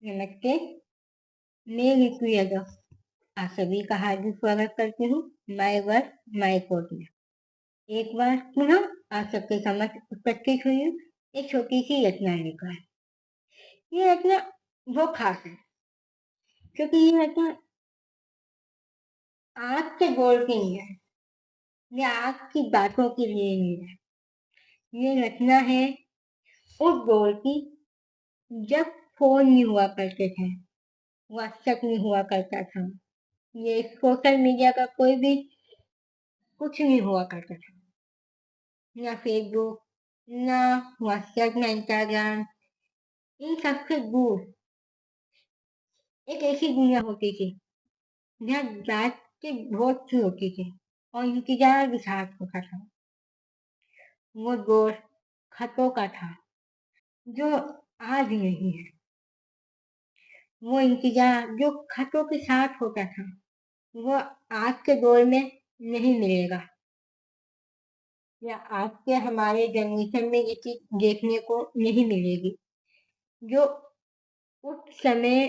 नमस्ते, मैं ऋतु यादव आप सभी का हार्दिक स्वागत करती हूँ माय वर्ड माय कोड में। एक बार पुनः आप सबके समक्ष उपस्थित हुई हूँ एक छोटी सी रचना लेकर। ये रचना बहुत खास है क्योंकि ये रचना आपके बोल की नहीं है, ये आपकी बातों के लिए नहीं है। ये रचना है उस दौर की जब फोन नहीं हुआ करते थे, व्हाट्सएप नहीं हुआ करता था, ये सोशल मीडिया का कोई भी कुछ नहीं हुआ करता था। ना फेसबुक, ना व्हाट्सएप, ना इंस्टाग्राम, इन सबसे दूर एक ऐसी दुनिया होती थी जहाँ बातें बहुत सी होती थी और इंतजार भी साथ होता था। वो दौर खतों का था जो आज नहीं है। वो इंतजार जो खतों के साथ होता था वो आज के दौर में नहीं मिलेगा, या आज के हमारे जनरेशन में ये चीज देखने को नहीं मिलेगी जो उस समय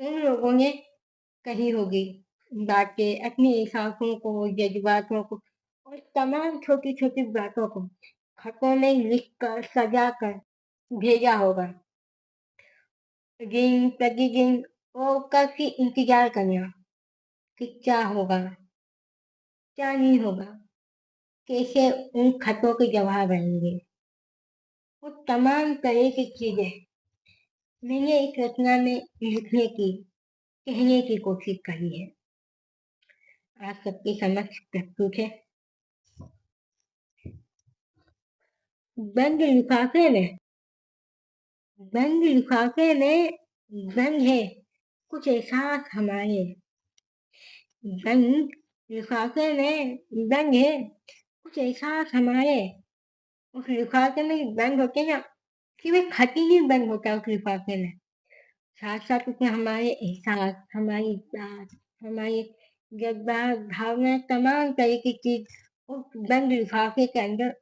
उन लोगों ने कही होगी। बातें अपने एहसासों को, जज्बातों को और तमाम छोटी छोटी बातों को खतों में लिख कर सजा कर भेजा होगा। दिन प्रतिदिन वो काफी इंतजार करना कि क्या होगा, क्या नहीं होगा, कैसे उन खतों के जवाब आएंगे। वो तमाम तरह की चीजें मैंने इस रचना में लिखने की, कहने की कोशिश करी है। आप सबके समक्ष प्रस्तुत है। बंद लिफाफे में, बंद लिफाफे में बंद है कुछ एहसास हमारे। बंद लिफाफे में बंद है कुछ एहसास हमारे। उस लिफाफे में बंद होते ना कि वे खत ही नहीं बंद होता उस लिफाफे में, साथ साथ उसमें हमारे एहसास, हमारी बात, हमारी जज्बात, भावना, तमाम तरह की चीज उस बंद लिफाफे के अंदर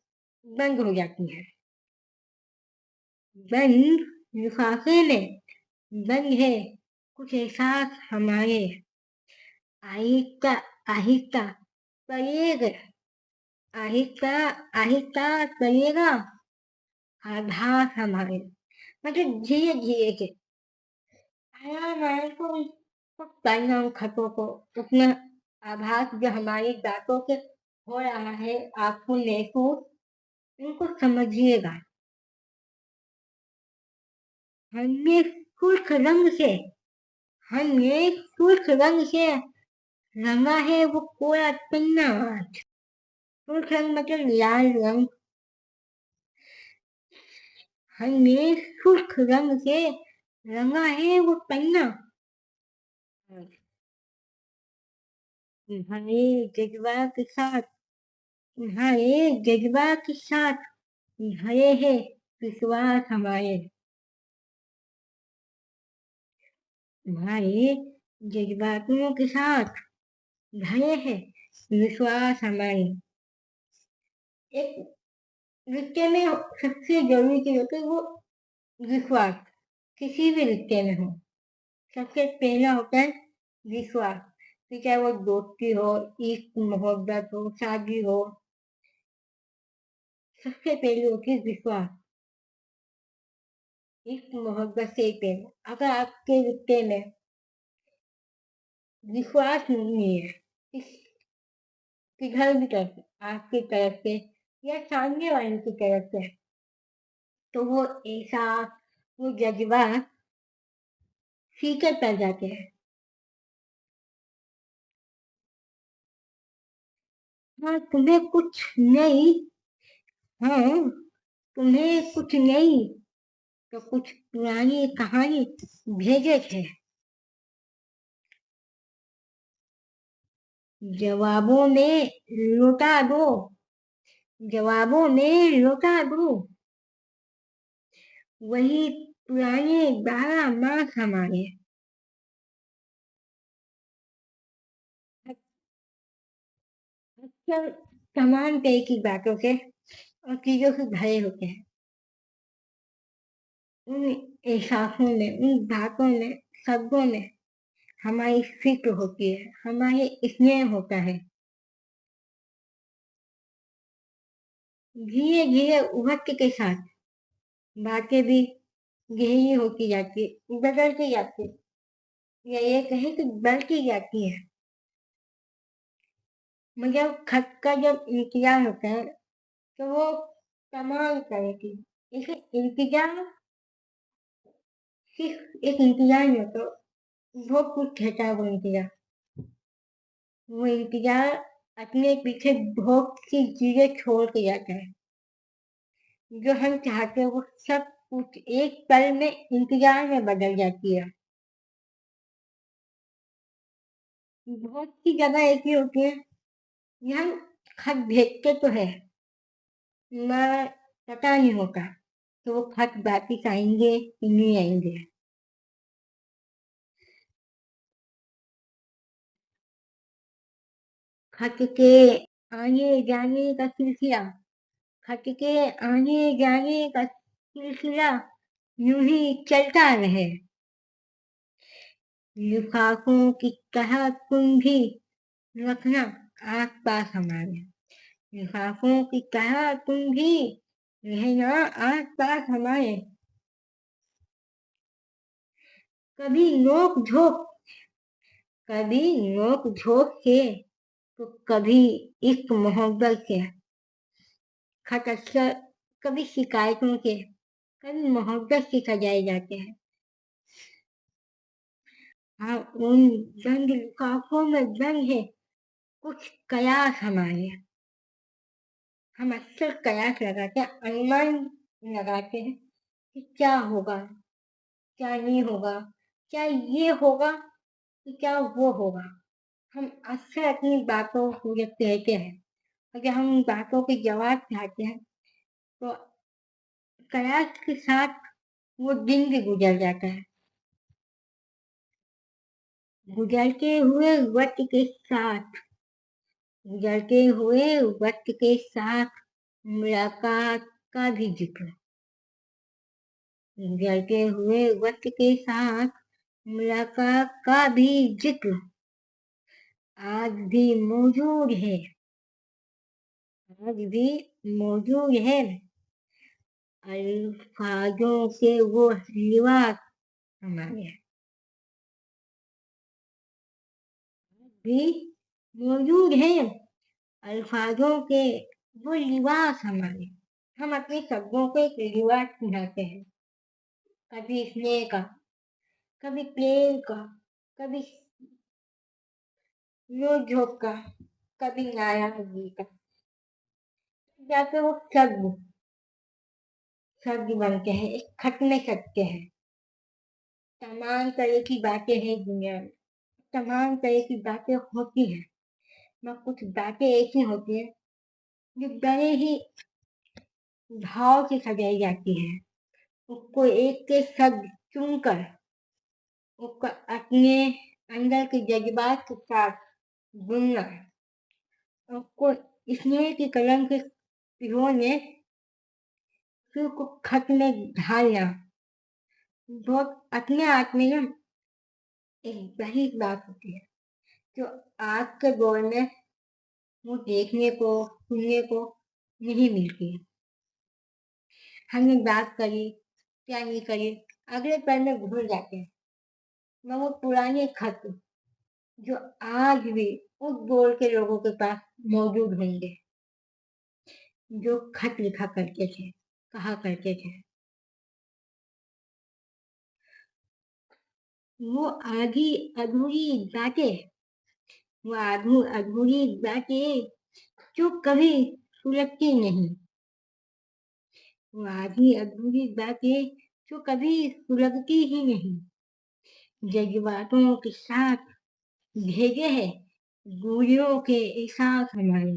बंद हो जाती है। बंद लिफाफे में बंद है कुछ एहसास हमारे। आहिस्ता आहिस्ता करिएगा, आहिस्ता आहिस्ता करिएगा आभास हमारे। मतलब धीरे धीरे से हमारे को पढ़ना उन खतों को, उतना आभास जो हमारी बातों से हो रहा है आपको महसूस, उनको समझिएगा। हमने सुर्ख रंग से, हमने सुर्ख रंग से रंगा है वो कोरा पन्ना आज। सुर्ख रंग मतलब लाल रंग। हमने सुर्ख रंग से रंगा है वो पन्ना, तुम्हारे जज्बा के साथ, तुम्हारे जज्बा के साथ भरे है विश्वास हमारे। तुम्हारे जज्बातों के साथ भरे है विश्वास हमारे। एक रिश्ते में सबसे जरूरी चीज होती है वो विश्वास। किसी भी रिश्ते में हो सबसे पहला होता है विश्वास। फिर चाहे वो दोस्ती हो, इश्क, मोहब्बत हो, शादी हो, सबसे पहले होती है विश्वास। इश्क मोहब्बत से पहले अगर आपके रिश्ते में विश्वास नहीं है, किस किधर भी तरफ से, आपकी तरफ से या सामने वाले की तरफ से, तो वो एहसास, वो जज्बात फीके पड़ जाते हैं। हाँ तुम्हें कुछ नहीं, हाँ तुम्हें कुछ नहीं तो कुछ पुरानी कहानी भेजे थे। जवाबों में लौटा दो, जवाबों में लौटा दो वही पुराने 12 मास हमारे। अक्सर तमाम तरह की बातों से और चीजों से भरे होते हैं। उन एहसासों में, उन बातों में, शब्दों में हमारी फिक्र होती है, हमारे स्नेह होता है। धीरे धीरे वक्त के साथ बातें भी गहरी होती जाती है, बदलती जाती है, या ये कहे कि बढ़ती जाती है। मगर खत का जब इंतजार होता है तो वो तमाम तरह की, लेकिन इंतजार सिर्फ एक इंतजार नहीं होता, बहुत कुछ कहता है वो इंतजार। वो इंतजार अपने पीछे बहुत सी चीजें छोड़ के जाता है। जो हम चाहते हैं वो सब कुछ एक पल में इंतजार में बदल जाती है। बहुत सी जगह ऐसी होती है कि हम खत भेजते तो है, मगर पता नहीं होता तो वो खत वापिस आएंगे कि नहीं आएंगे। खत के आने जाने का सिलसिला, खत के आने जाने का सिलसिला यूं ही चलता रहे। लिफाफों की तरह तुम भी रखना आस पास हमारे, लिफाफों की तरह तुम भी रहना आस पास हमारे। कभी नोक झोंक, कभी नोक झोंक से तो कभी इश्क मोहब्बत से। खत अक्सर कभी शिकायतों से, कभी मोहब्बत से सजाए जाते हैं। हाँ, उन जंग लिफाफों में जंग है कुछ कयास हमारे। हम अक्सर कयास लगाते हैं, अनुमान लगाते हैं कि क्या होगा, क्या नहीं होगा, क्या ये होगा कि क्या वो होगा। हम अक्सर अपनी बातों को जब कहते हैं, अगर हम उन बातों के जवाब चाहते हैं तो कयास के साथ वो दिन भी गुजर जाता है। गुजरते हुए वक्त के साथ, गुजरते हुए वक्त के साथ मुलाकात का भी जिक्र, गुजरते हुए वक्त के साथ मुलाकात का भी जिक्र आज भी मौजूद है, आज भी मौजूद है। अल्फाजों के वो लिबास हमारे भी मौजूद है, अल्फाजों के वो लिबास हमारे। हम अपने शब्दों को एक लिबास बनाते हैं, कभी स्नेह का, कभी प्रेम का, कभी नोक झोंक का, कभी नाराजगी का, जाके वो शब्द शब्द बनते हैं, एक खत में सकते हैं। तमाम तरह की बातें हैं दुनिया में, तमाम तरह की बातें होती हैं, मगर कुछ बातें ऐसी होती हैं जो बड़े ही भाव से सजाई जाती है। उसको एक के शब्द चुनकर उसको अपने अंदर के जज्बात के साथ बुनना, उसको स्नेह की कलम के पिरोने फिर उसको खत में ढालना, बहुत अपने आप में ना एक बड़ी बात होती है जो आज के दौर में वो देखने को, सुनने को नहीं मिलती है। हमने बात करी, क्या नहीं करी, अगले पल में भूल जाते हैं, मगर वो पुराने खत जो आज भी उस दौर के लोगों के पास मौजूद होंगे, जो खत लिखा करते थे, कहा करते थे, वो आधी अधूरी बातें, वो आधी अधूरी बातें जो कभी सुलगती नहीं, वो आधी अधूरी बातें जो कभी सुलगती ही नहीं, जज्बातों के साथ भेजे हैं दूरियों के एहसास हमारे।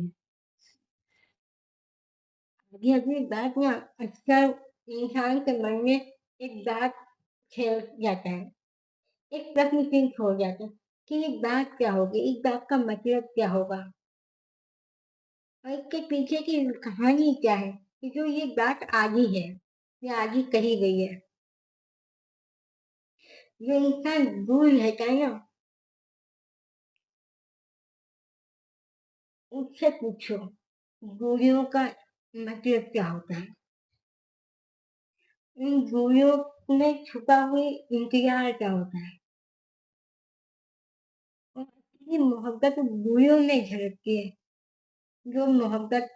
अभी अपनी बात ना अक्सर इंसान के मन में एक बात खेल जाता है, एक प्रश्न चिन्ह छोड़ जाता है कि ये बात क्या होगी, इस बात का मतलब क्या होगा, और इसके पीछे की कहानी क्या है कि जो ये बात आधी है, ये आधी कही गई है। जो इंसान दूर रहता है ना, उससे पूछो दूरियों का मतलब क्या होता है। उन दूरियों में छुपा हुआ इंतजार क्या होता है। और असली मोहब्बत दूरियों में झलकती है। जो मोहब्बत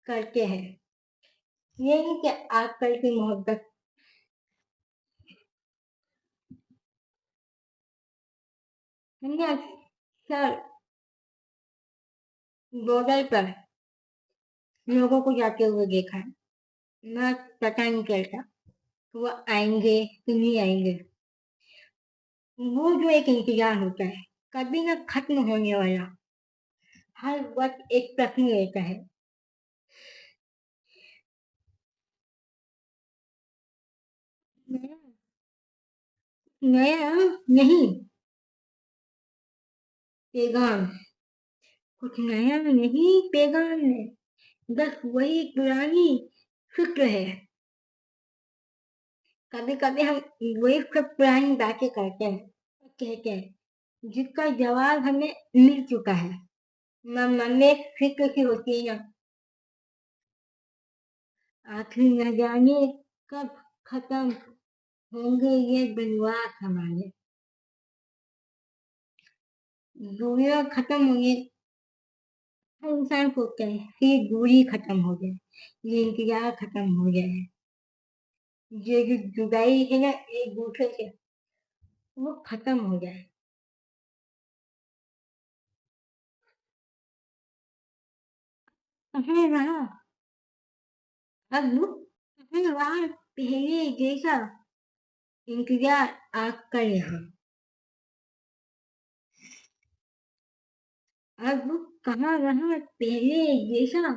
करते हैं, ये नहीं कि आजकल की मोहब्बत। हमने अक्सर बॉर्डर पर लोगों को जाते हुए देखा है। ना पता नहीं चलता कि वो आएंगे कि नहीं आएंगे। वो जो एक इंतजार होता है, कभी ना खत्म होने वाला, हर वक्त एक प्रश्न रहता है। नया नया नहीं, पैगाम। कुछ नया नहीं, पैगाम है। बस वही पुरानी फिक्र है। कभी कभी हम वही सब पुरानी बातें करते हैं, कहते हैं, जिसका जवाब हमें मिल चुका है। मन में एक फिक्र सी होती है ना, आखिर न जाने कब खत्म होंगे ये बनवास हमारे। दूरियां खत्म होंगी, हर इंसान सोचता है कि ये दूरी खत्म हो जाए, ये इंतजार खत्म हो जाए, ये जो जुदाई है ना एक दूसरे से, वो खत्म हो जाए। कहाँ रहा अब वो, कहाँ रहा पहले जैसा इंतजार आपका यहाँ। अब वो कहाँ रहा पहले जैसा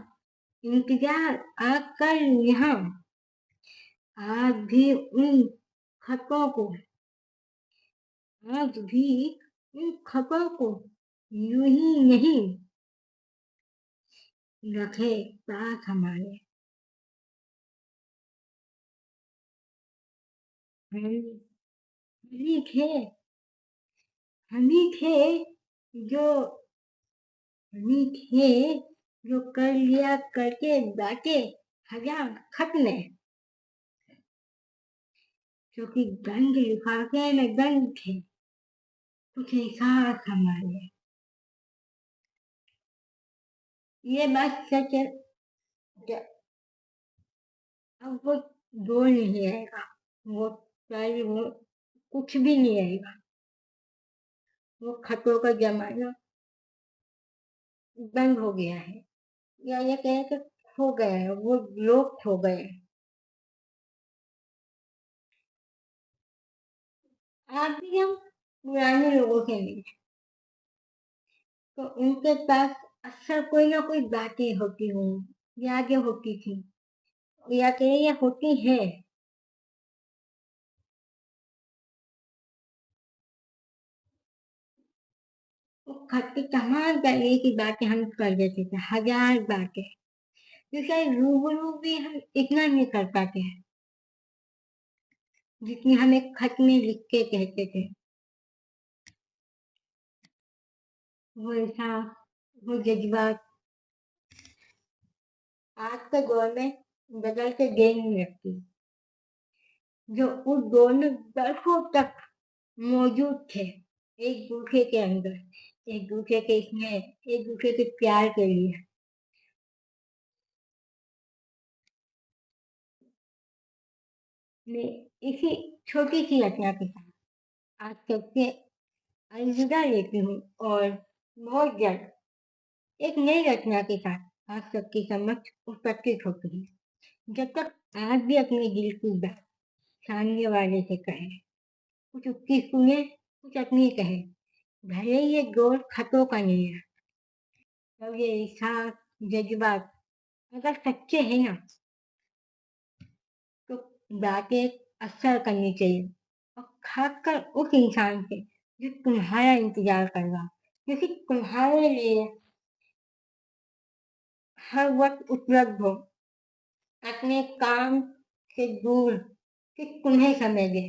इंतजार आपका यहाँ। आज भी उन खतों को, आज भी उन खतों को यूं ही नहीं रखे पास हमारे। हम ही थे, हम ही थे जो हम ही थे जो कर लिया करके बातें हजार खत में, क्योंकि गंध लिफाफे में गंध थे, कुछ एहसास हमारे। ये बात सच है कि अब वो दौर नहीं रहेगा, वो पहले वो कुछ भी नहीं रहेगा। वो खतों का जमाना बंद हो गया है, या ये कहें कि खो गया है, वो लोग खो गए हैं। आज भी हम पुराने लोगों से मिले तो उनके पास अक्सर कोई ना कोई बातें होती होंगी, यादें होती थी, या कहें ये होती है। वो खत की तमाम तरह की बातें हम कर देते थे, हजार बातें, जो शायद रूबरू भी हम इतना नहीं कर पाते हैं जितनी हम एक खत में लिख के कहते थे। वो एहसास, वो जज्बात आज के दौर में बदल के दे नहीं लगती, जो उस दौर में बरसों तक मौजूद थे, एक दूसरे के अंदर, एक दूसरे के स्नेह, एक दूसरे के प्यार के लिए। मैं इसी छोटी सी रचना के साथ आज सबसे अलविदा लेती हूँ, और बहुत जल्द एक नई रचना के साथ आप सबके समक्ष उपस्थित होती है। जब तक आप भी अपने दिल की बात सामने वाले से कहें, कुछ उसकी सुने, कुछ अपनी कहे, भले ही ये दौर खतों का नहीं है, तब ये एहसास, जज्बात अगर सच्चे हैं ना, तो बातें असर करनी चाहिए, और खासकर उस इंसान से जो तुम्हारा इंतजार कर रहा, क्योंकि तुम्हारे लिए हर वक्त उपलब्ध हो, अपने काम से दूर, कि तुम्हें समय दे।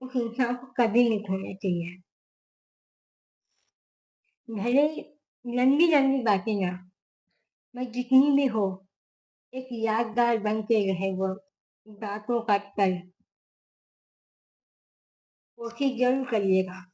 उस इंसान को कभी नहीं खोना चाहिए। भले लंबी लंबी बातें ना, मैं जितनी भी हो, एक यादगार बन के रहे वो बातों का पल। कोशिश जरूर करिएगा।